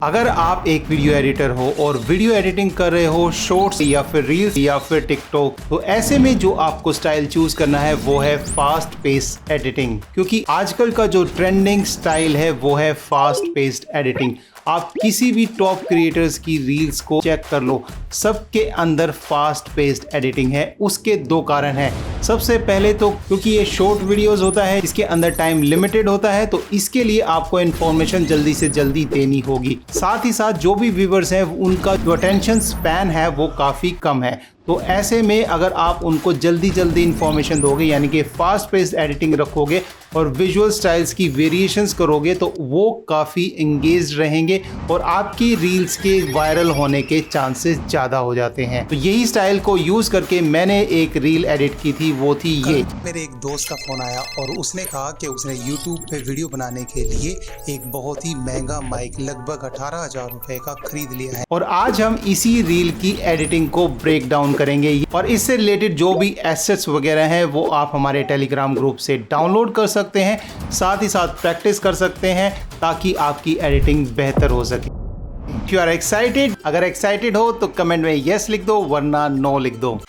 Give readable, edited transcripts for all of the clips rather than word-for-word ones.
अगर आप एक वीडियो एडिटर हो और वीडियो एडिटिंग कर रहे हो शॉर्ट्स या फिर रील्स या फिर टिकटॉक, तो ऐसे में जो आपको स्टाइल चूज करना है वो है फास्ट पेस एडिटिंग। क्योंकि आजकल का जो ट्रेंडिंग स्टाइल है वो है फास्ट पेस्ड एडिटिंग। आप किसी भी टॉप क्रिएटर्स की रील्स को चेक कर लो, सबके अंदर फास्ट पेस्ड एडिटिंग है। उसके दो कारण हैं। सबसे पहले तो क्योंकि ये शॉर्ट वीडियोस होता है, इसके अंदर टाइम लिमिटेड होता है, तो इसके लिए आपको इन्फॉर्मेशन जल्दी से जल्दी देनी होगी। साथ ही साथ जो भी व्यूवर्स हैं उनका जो अटेंशन स्पैन है वो काफ़ी कम है। तो ऐसे में अगर आप उनको जल्दी जल्दी इन्फॉर्मेशन दोगे, यानी कि फास्ट पेस्ड एडिटिंग रखोगे और विजुअल स्टाइल्स की वेरिएशंस करोगे, तो वो काफ़ी एंगेज रहेंगे और आपकी रील्स के वायरल होने के चांसेस ज़्यादा हो जाते हैं। तो यही स्टाइल को यूज़ करके मैंने एक रील एडिट की थी, वो थी ये। मेरे एक दोस्त का फ़ोन आया और उसने कहा कि उसने YouTube पे वीडियो बनाने के लिए एक बहुत ही महंगा माइक लगभग 18,000 रुपए का खरीद लिया है। और आज हम इसी रील की एडिटिंग को ब्रेक डाउन करेंगे और इससे रिलेटेड जो भी एसेट्स वगैरह हैं वो आप हमारे टेलीग्राम ग्रुप से डाउनलोड कर सकते हैं, साथ ही साथ प्रैक्टिस कर सकते हैं ताकि आपकी एडिटिंग बेहतर हो सके। इफ यू आर एक्साइटेड, अगर एक्साइटेड हो तो कमेंट में यस लिख दो, वरना नो लिख दो।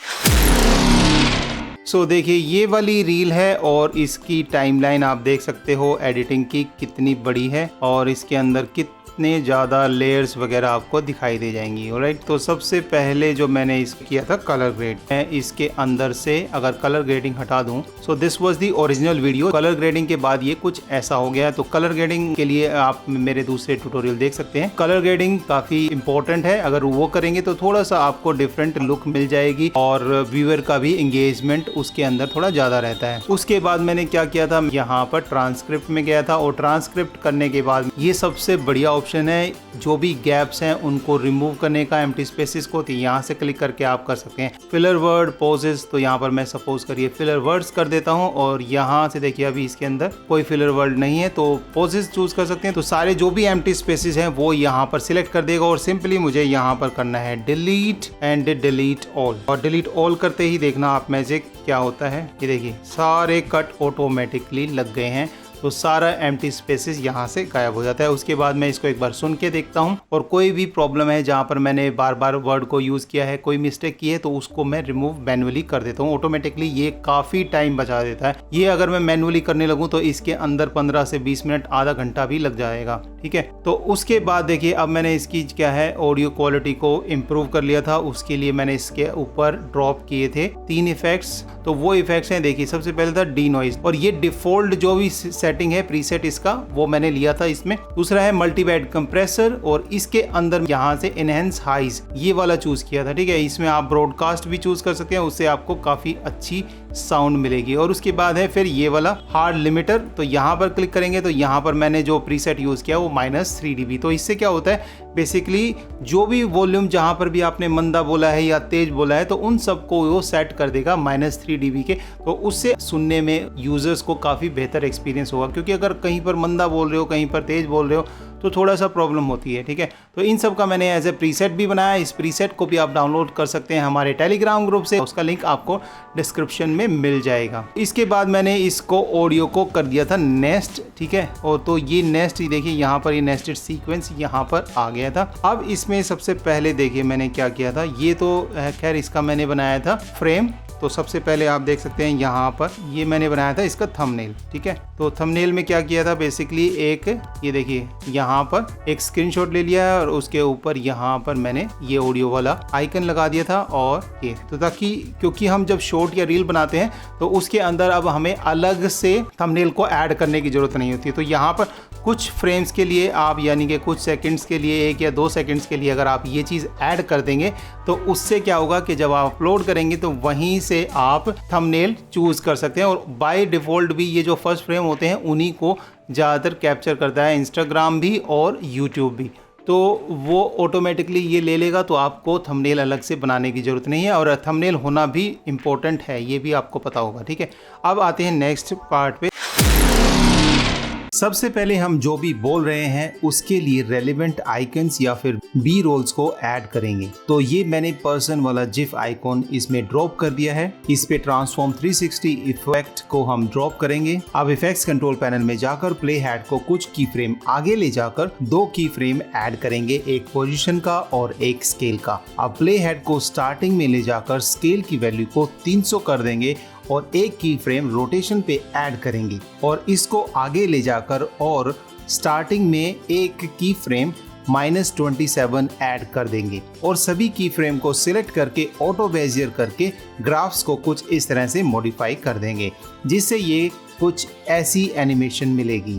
सो देखिए, ये वाली रील है और इसकी टाइमलाइन आप देख सकते हो एडिटिंग की कितनी बड़ी है और इसके अंदर कितने ज़्यादा लेयर्स वगैरह आपको दिखाई दे जाएंगी। ऑलराइट, तो सबसे पहले जो मैंने इसको किया था कलर ग्रेड, मैं इसके अंदर से अगर कलर ग्रेडिंग हटा दूं, so this was the original video. Colour grading के बाद ये कुछ ऐसा हो गया। तो कलर ग्रेडिंग के लिए आप मेरे दूसरे ट्यूटोरियल देख सकते हैं। कलर ग्रेडिंग काफ़ी इंपॉर्टेंट है, अगर वो करेंगे तो थोड़ा सा आपको डिफरेंट लुक मिल जाएगी और व्यूअर का भी एंगेजमेंट उसके अंदर थोड़ा ज़्यादा रहता है। उसके बाद मैंने क्या किया था, यहाँ पर ट्रांसक्रिप्ट में गया था और ट्रांसक्रिप्ट करने के बाद ये सबसे बढ़िया ऑप्शन है जो भी गैप्स हैं उनको रिमूव करने का, एम्प्टी स्पेसेस को, तो यहाँ से क्लिक करके आप कर सकते हैं। फिलर वर्ड, पॉजेस, तो यहाँ पर मैं सपोज करिए फिलर वर्ड्स कर देता हूँ और यहाँ से देखिए अभी इसके अंदर कोई फिलर वर्ड नहीं है, तो पॉजेस चूज कर सकते हैं। तो सारे जो भी एम्प्टी स्पेसेस हैं वो यहाँ पर सिलेक्ट कर देगा और सिंपली मुझे यहाँ पर करना है डिलीट एंड डिलीट ऑल। और डिलीट ऑल करते ही देखना आप में से क्या होता है, ये देखिए सारे कट ऑटोमेटिकली लग गए हैं। तो सारा एम्प्टी स्पेसेस यहाँ से गायब हो जाता है। उसके बाद मैं इसको एक बार सुन के देखता हूँ और कोई भी प्रॉब्लम है जहाँ पर मैंने बार बार वर्ड को यूज़ किया है, कोई मिस्टेक की है, तो उसको मैं रिमूव मैनुअली कर देता हूँ। ऑटोमेटिकली ये काफ़ी टाइम बचा देता है। ये अगर मैं मैनुअली करने लगूँ तो इसके अंदर 15 से 20 मिनट, आधा घंटा भी लग जाएगा। ठीक है, तो उसके बाद देखिए अब मैंने इसकी क्या है ऑडियो क्वालिटी को इम्प्रूव कर लिया था। उसके लिए मैंने इसके ऊपर ड्रॉप किए थे 3 इफेक्ट्स। तो वो इफेक्ट्स हैं, देखिए सबसे पहले था डी नॉइज और ये डिफॉल्ट जो भी सेटिंग है प्रीसेट इसका वो मैंने लिया था इसमें। दूसरा है मल्टीबैंड कंप्रेसर और इसके अंदर यहाँ से एनहेंस हाइज ये वाला चूज किया था। ठीक है, इसमें आप ब्रॉडकास्ट भी चूज कर सकते हैं, उससे आपको काफी अच्छी साउंड मिलेगी। और उसके बाद है फिर ये वाला हार्ड लिमिटर, तो यहाँ पर क्लिक करेंगे तो यहाँ पर मैंने जो प्रीसेट यूज किया वो -3 dB। तो इससे क्या होता है, बेसिकली जो भी वॉल्यूम जहाँ पर भी आपने मंदा बोला है या तेज बोला है तो उन सबको वो सेट कर देगा -3 dB के। तो उससे सुनने में यूजर्स को काफ़ी बेहतर एक्सपीरियंस होगा, क्योंकि अगर कहीं पर मंदा बोल रहे हो, कहीं पर तेज बोल रहे हो तो थोड़ा सा प्रॉब्लम होती है। ठीक है, तो इन सब का मैंने एज ए प्रीसेट भी बनाया। इस प्रीसेट को भी आप डाउनलोड कर सकते हैं हमारे टेलीग्राम ग्रुप से, उसका लिंक आपको डिस्क्रिप्शन में मिल जाएगा। इसके बाद मैंने इसको ऑडियो को कर दिया था नेस्ट। ठीक है, और तो ये नेस्ट देखिए यहाँ पर ये नेस्टेड सीक्वेंस यहाँ पर आ गया था। अब इसमें सबसे पहले देखिए मैंने क्या किया था, ये तो खैर इसका मैंने बनाया था फ्रेम। तो सबसे पहले आप देख सकते हैं यहाँ पर ये मैंने बनाया था इसका थंबनेल। ठीक है, तो थंबनेल में क्या किया था, बेसिकली एक ये देखिए यहाँ पर एक स्क्रीनशॉट ले लिया है और उसके ऊपर यहाँ पर मैंने ये ऑडियो वाला आइकन लगा दिया था। और ये तो ताकि क्योंकि हम जब शॉर्ट या रील बनाते हैं तो उसके अंदर अब हमें अलग से थंबनेल को ऐड करने की जरूरत नहीं होती। तो यहाँ पर कुछ फ्रेम्स के लिए आप, यानी कि कुछ सेकंड्स के लिए, 1 या 2 सेकंड्स के लिए अगर आप ये चीज़ ऐड कर देंगे तो उससे क्या होगा कि जब आप अपलोड करेंगे तो वहीं से आप थंबनेल चूज़ कर सकते हैं। और बाय डिफ़ॉल्ट भी ये जो फर्स्ट फ्रेम होते हैं उन्हीं को ज़्यादातर कैप्चर करता है इंस्टाग्राम भी और यूट्यूब भी, तो वो ऑटोमेटिकली ये ले लेगा। तो आपको थंबनेल अलग से बनाने की ज़रूरत नहीं है और थंबनेल होना भी इम्पोर्टेंट है, ये भी आपको पता होगा। ठीक है, अब आते हैं नेक्स्ट पार्ट पे। सबसे पहले हम जो भी बोल रहे हैं उसके लिए रेलेवेंट आइकन्स या फिर बी रोल्स को ऐड करेंगे। तो ये मैंने पर्सन वाला जिफ आइकॉन इसमें ड्रॉप कर दिया है। इस पे ट्रांसफॉर्म 360 इफेक्ट को हम ड्रॉप करेंगे। अब इफेक्ट्स कंट्रोल पैनल में जाकर प्ले हेड को कुछ की फ्रेम आगे ले जाकर 2 की फ्रेम ऐड करेंगे, एक पोजीशन का और एक स्केल का। अब प्ले हेड को स्टार्टिंग में ले जाकर स्केल की वैल्यू को 300 कर देंगे और एक की फ्रेम रोटेशन पे ऐड करेंगे और इसको आगे ले जाकर और स्टार्टिंग में एक की फ्रेम -27 ऐड कर देंगे और सभी की फ्रेम को सिलेक्ट करके ऑटो बेजियर करके ग्राफ्स को कुछ इस तरह से मॉडिफाई कर देंगे, जिससे ये कुछ ऐसी एनिमेशन मिलेगी।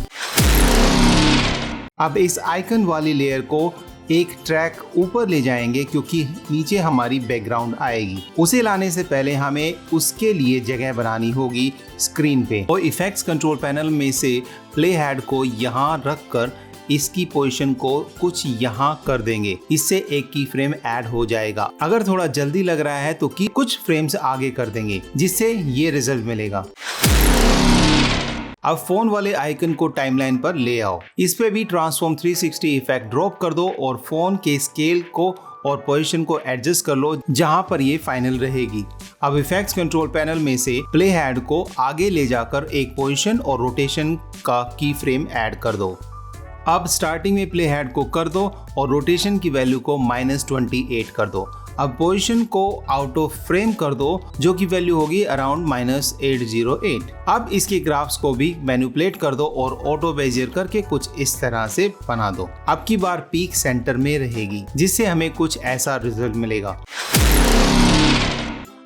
अब इस आइकन वाली लेयर को एक ट्रैक ऊपर ले जाएंगे क्योंकि नीचे हमारी बैकग्राउंड आएगी। उसे लाने से पहले हमें उसके लिए जगह बनानी होगी स्क्रीन पे। और इफेक्ट्स कंट्रोल पैनल में से प्ले हेड को यहाँ रख कर इसकी पोजीशन को कुछ यहाँ कर देंगे, इससे एक की फ्रेम ऐड हो जाएगा। अगर थोड़ा जल्दी लग रहा है तो की कुछ फ्रेम्स आगे कर देंगे, जिससे ये रिजल्ट मिलेगा। अब फोन वाले आइकन को टाइमलाइन पर ले आओ। इस पे भी ट्रांसफॉर्म 360 इफेक्ट ड्रॉप कर दो और फोन के स्केल को और पोजीशन को एडजस्ट कर लो जहां पर ये फाइनल रहेगी। अब इफेक्ट्स कंट्रोल पैनल में से प्ले हेड को आगे ले जाकर एक पोजीशन और रोटेशन का की फ्रेम ऐड कर दो। अब स्टार्टिंग में प्ले हेड को कर दो और रोटेशन की वैल्यू को -28 कर दो। अब पोजीशन को आउट ऑफ फ्रेम कर दो, जो की वैल्यू होगी अराउंड -808। अब इसके ग्राफ्स को भी मैनिपुलेट कर दो और ऑटो बेजियर करके कुछ इस तरह से बना दो। अब की बार पीक सेंटर में रहेगी, जिससे हमें कुछ ऐसा रिजल्ट मिलेगा।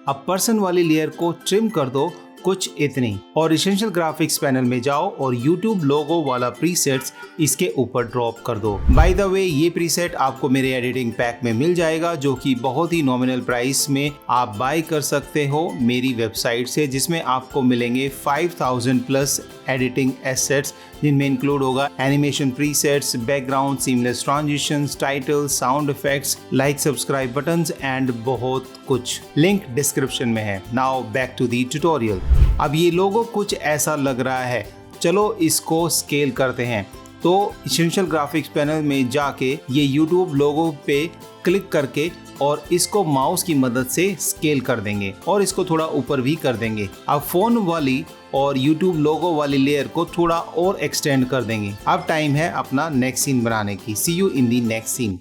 अब पर्सन वाली लेयर को ट्रिम कर दो कुछ इतनी और एसेंशियल ग्राफिक्स पैनल में जाओ और YouTube लोगो वाला प्रीसेट्स इसके ऊपर ड्रॉप कर दो। बाय द वे ये प्रीसेट आपको मेरे एडिटिंग पैक में मिल जाएगा, जो कि बहुत ही नॉमिनल प्राइस में आप बाय कर सकते हो मेरी वेबसाइट से, जिसमें आपको मिलेंगे 5000 प्लस एडिटिंग एसेट्स, जिनमें इंक्लूड होगा animation presets, background, seamless transitions, title, sound effects, like subscribe buttons and बहुत कुछ। लिंक डिस्क्रिप्शन में है। Now back to the tutorial. अब ये लोगो कुछ ऐसा लग रहा है, चलो इसको स्केल करते हैं। तो एसेंशियल ग्राफिक्स पैनल में जाके ये YouTube लोगो पे क्लिक करके और इसको माउस की मदद से स्केल कर देंगे और इसको थोड़ा ऊपर भी कर देंगे। अब फोन वाली और YouTube लोगो वाली लेयर को थोड़ा और एक्सटेंड कर देंगे। अब टाइम है अपना नेक्स्ट सीन बनाने की। See you in the next scene.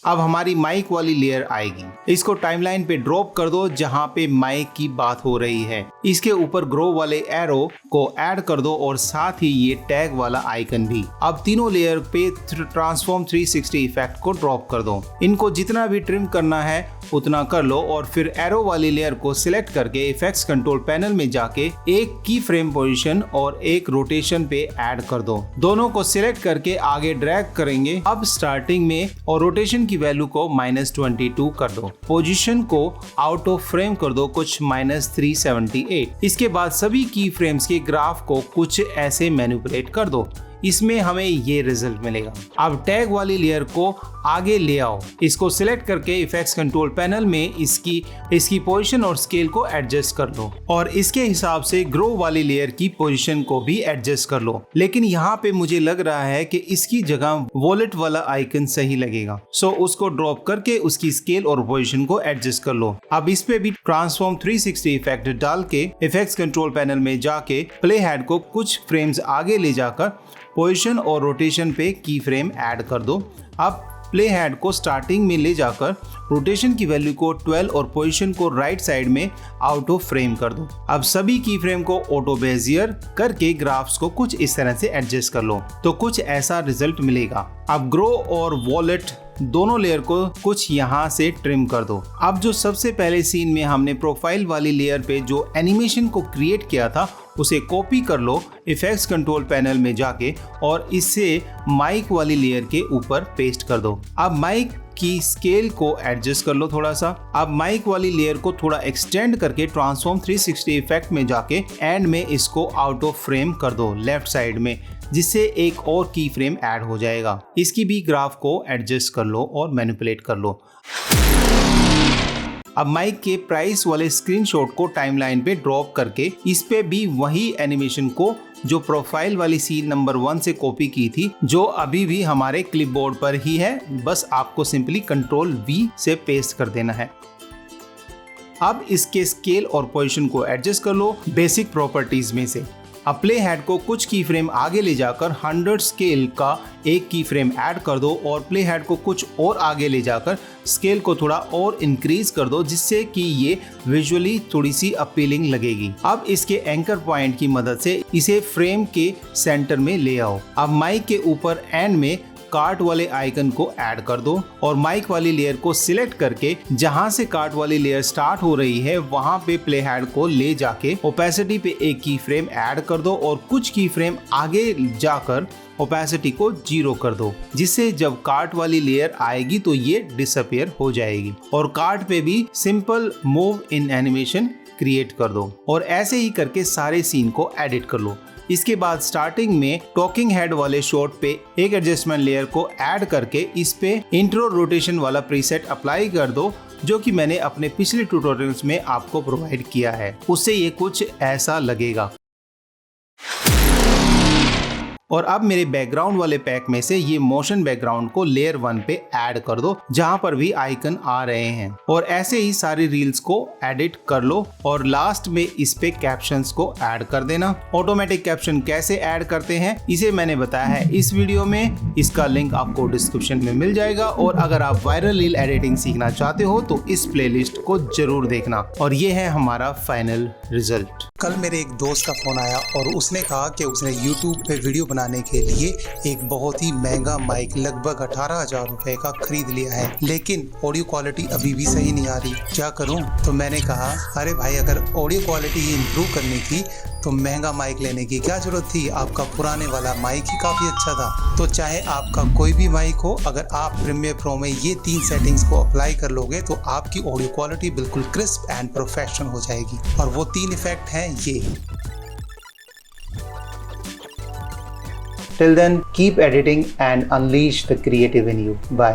अब हमारी माइक वाली लेयर आएगी। इसको टाइमलाइन पे ड्रॉप कर दो जहां पे माइक की बात हो रही है। इसके ऊपर ग्रो वाले एरो को ऐड कर दो और साथ ही ये टैग वाला आइकन भी। अब तीनों लेयर पे ट्रांसफॉर्म 360 इफेक्ट को ड्रॉप कर दो। इनको जितना भी ट्रिम करना है उतना कर लो और फिर एरो वाली लेयर को सिलेक्ट करके इफेक्ट्स कंट्रोल पैनल में जाके एक की फ्रेम पोजीशन और एक रोटेशन पे ऐड कर दो। दोनों को सिलेक्ट करके आगे ड्रैग करेंगे। अब स्टार्टिंग में और रोटेशन की वैल्यू को -22 कर दो। पोजीशन को आउट ऑफ फ्रेम कर दो कुछ -378। इसके बाद सभी की फ्रेम्स के ग्राफ को कुछ ऐसे मैनिपुलेट कर दो। इसमें हमें ये रिजल्ट मिलेगा। अब टैग वाली लेयर को आगे ले आओ। इसको सिलेक्ट करके इफेक्ट्स कंट्रोल पैनल में इसकी पोजीशन और स्केल को एडजस्ट कर लो और इसके हिसाब से ग्रो वाली लेयर की पोजीशन को भी एडजस्ट कर लो। लेकिन यहाँ पे मुझे लग रहा है कि इसकी जगह वॉलेट वाला आइकन सही लगेगा, सो उसको ड्रॉप करके उसकी स्केल और पोजीशन को एडजस्ट कर लो। अब इस पे भी ट्रांसफॉर्म 360 इफेक्ट डाल के इफेक्ट्स कंट्रोल पैनल में जाके प्ले हेड को कुछ फ्रेम्स आगे ले जाकर पोजीशन और रोटेशन पे की फ्रेम ऐड कर दो। अब प्ले हेड को स्टार्टिंग में ले जाकर रोटेशन की वैल्यू को 12 और पोजीशन को राइट साइड में आउट ऑफ फ्रेम कर दो। अब सभी की फ्रेम को ऑटो बेजियर करके ग्राफ्स को कुछ इस तरह से एडजस्ट कर लो तो कुछ ऐसा रिजल्ट मिलेगा। अब ग्रो और वॉलेट दोनों लेयर को कुछ यहाँ से ट्रिम कर दो। अब जो सबसे पहले सीन में हमने प्रोफाइल वाली लेयर पे जो एनिमेशन को क्रिएट किया था उसे कॉपी कर लो इफेक्ट्स कंट्रोल पैनल में जाके और इसे माइक वाली लेयर के ऊपर पेस्ट कर दो। अब माइक की स्केल को एडजस्ट कर लो थोड़ा सा। अब माइक वाली लेयर को थोड़ा एक्सटेंड करके ट्रांसफॉर्म 360 इफेक्ट में जाके एंड में इसको आउट ऑफ फ्रेम कर दो लेफ्ट साइड में, जिससे एक और की फ्रेम ऐड हो जाएगा। इसकी भी ग्राफ को एडजस्ट कर लो और मैनिपुलेट कर लो। अब माइक के प्राइस वाले स्क्रीनशॉट को टाइमलाइन पे ड्रॉप करके इस पे भी वही एनिमेशन को जो प्रोफाइल वाली सीन नंबर 1 से कॉपी की थी, जो अभी भी हमारे क्लिपबोर्ड पर ही है। बस आपको सिंपली कंट्रोल V से पेस्ट कर देना है। अब इसके स्केल और पोजीशन को एडजस्ट कर लो बेसिक प्रॉपर्टीज में से। अब प्ले हेड को कुछ की फ्रेम आगे ले जाकर 100 स्केल का एक की फ्रेम ऐड कर दो और प्ले हेड को कुछ और आगे ले जाकर स्केल को थोड़ा और इंक्रीज कर दो, जिससे कि ये विजुअली थोड़ी सी अपीलिंग लगेगी। अब इसके एंकर पॉइंट की मदद से इसे फ्रेम के सेंटर में ले आओ। अब माइक के ऊपर एंड में कार्ट वाले आइकन को ऐड कर दो और माइक वाली लेयर को सिलेक्ट करके जहां से कार्ट वाली लेयर स्टार्ट हो रही है वहां पे प्ले हेड को ले जाके ओपेसिटी पे एक की फ्रेम ऐड कर दो और कुछ की फ्रेम आगे जाकर ओपेसिटी को 0 कर दो, जिससे जब कार्ट वाली लेयर आएगी तो ये डिसअपियर हो जाएगी। और कार्ट पे भी simple move in animation create कर दो और ऐसे ही करके सारे सीन को एडिट कर लो। इसके बाद स्टार्टिंग में टॉकिंग हेड वाले शॉट पे एक एडजस्टमेंट लेयर को ऐड करके इस पे इंट्रो रोटेशन वाला प्रीसेट अप्लाई कर दो, जो कि मैंने अपने पिछले ट्यूटोरियल्स में आपको प्रोवाइड किया है। उससे ये कुछ ऐसा लगेगा। और अब मेरे बैकग्राउंड वाले पैक में से ये मोशन बैकग्राउंड को लेयर 1 पे ऐड कर दो, जहां पर भी आइकन आ रहे हैं। और ऐसे ही सारी रील्स को एडिट कर लो और लास्ट में इस पे कैप्शंस को ऐड कर देना। ऑटोमेटिक कैप्शन कैसे ऐड करते हैं इसे मैंने बताया है इस वीडियो में, इसका लिंक आपको डिस्क्रिप्शन में मिल जाएगा। और अगर आप वायरल रील एडिटिंग सीखना चाहते हो तो इस प्लेलिस्ट को जरूर देखना। और ये है हमारा फाइनल रिजल्ट। कल मेरे एक दोस्त का फोन आया और उसने कहा कि उसने YouTube पे वीडियो बनाने के लिए एक बहुत ही महंगा माइक लगभग 18,000 रुपए का खरीद लिया है, लेकिन ऑडियो क्वालिटी अभी भी सही नहीं आ रही। क्या करूं? तो मैंने कहा अरे भाई, अगर ऑडियो क्वालिटी इंप्रूव करने की तो महंगा माइक लेने की क्या जरूरत थी? आपका पुराने वाला माइक ही काफी अच्छा था। तो चाहे आपका कोई भी माइक हो, अगर आप प्रीमियर प्रो में ये 3 सेटिंग्स को अप्लाई कर लोगे तो आपकी ऑडियो क्वालिटी बिल्कुल क्रिस्प एंड प्रोफेशनल हो जाएगी। और वो 3 इफेक्ट हैं ये। Till then, keep editing and unleash the creative in you. Bye.